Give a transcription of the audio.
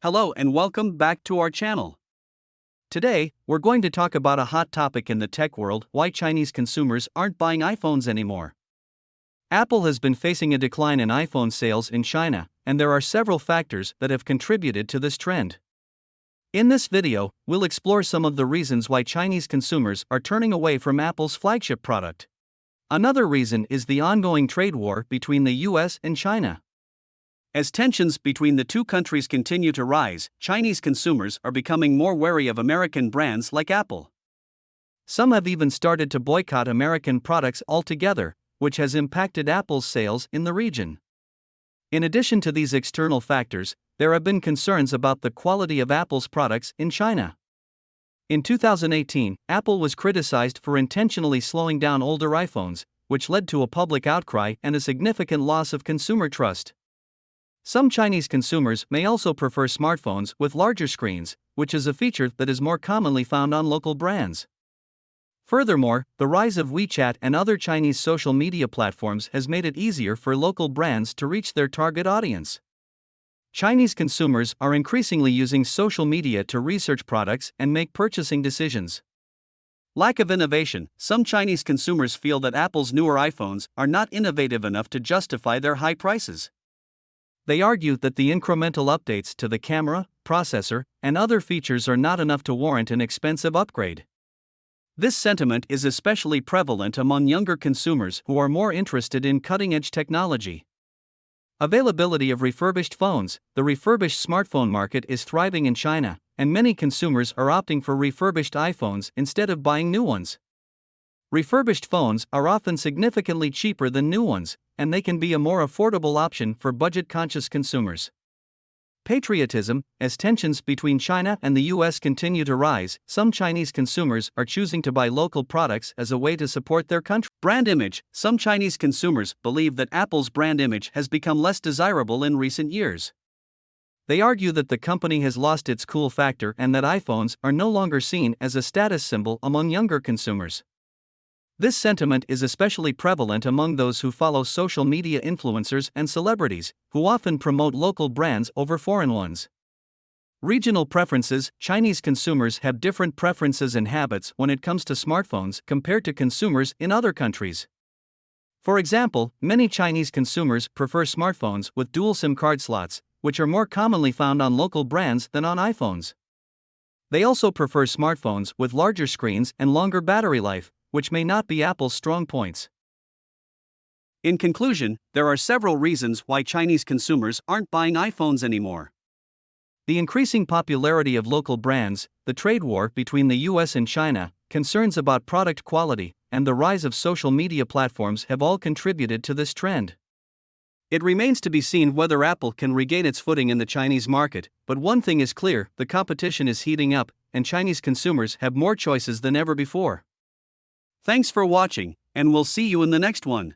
Hello and welcome back to our channel. Today, we're going to talk about a hot topic in the tech world: why Chinese consumers aren't buying iPhones anymore. Apple has been facing a decline in iPhone sales in China, and there are several factors that have contributed to this trend. In this video, we'll explore some of the reasons why Chinese consumers are turning away from Apple's flagship product. Another reason is the ongoing trade war between the US and China. As tensions between the two countries continue to rise, Chinese consumers are becoming more wary of American brands like Apple. Some have even started to boycott American products altogether, which has impacted Apple's sales in the region. In addition to these external factors, there have been concerns about the quality of Apple's products in China. In 2018, Apple was criticized for intentionally slowing down older iPhones, which led to a public outcry and a significant loss of consumer trust. Some Chinese consumers may also prefer smartphones with larger screens, which is a feature that is more commonly found on local brands. Furthermore, the rise of WeChat and other Chinese social media platforms has made it easier for local brands to reach their target audience. Chinese consumers are increasingly using social media to research products and make purchasing decisions. Lack of innovation: some Chinese consumers feel that Apple's newer iPhones are not innovative enough to justify their high prices. They argue that the incremental updates to the camera, processor, and other features are not enough to warrant an expensive upgrade. This sentiment is especially prevalent among younger consumers who are more interested in cutting-edge technology. Availability of refurbished phones: the refurbished smartphone market is thriving in China, and many consumers are opting for refurbished iPhones instead of buying new ones. Refurbished phones are often significantly cheaper than new ones, and they can be a more affordable option for budget-conscious consumers. Patriotism: as tensions between China and the US continue to rise, some Chinese consumers are choosing to buy local products as a way to support their country. Brand image: some Chinese consumers believe that Apple's brand image has become less desirable in recent years. They argue that the company has lost its cool factor and that iPhones are no longer seen as a status symbol among younger consumers. This sentiment is especially prevalent among those who follow social media influencers and celebrities, who often promote local brands over foreign ones. Regional preferences: Chinese consumers have different preferences and habits when it comes to smartphones compared to consumers in other countries. For example, many Chinese consumers prefer smartphones with dual SIM card slots, which are more commonly found on local brands than on iPhones. They also prefer smartphones with larger screens and longer battery life, which may not be Apple's strong points. In conclusion, there are several reasons why Chinese consumers aren't buying iPhones anymore. The increasing popularity of local brands, the trade war between the US and China, concerns about product quality, and the rise of social media platforms have all contributed to this trend. It remains to be seen whether Apple can regain its footing in the Chinese market, but one thing is clear: the competition is heating up, and Chinese consumers have more choices than ever before. Thanks for watching, and we'll see you in the next one.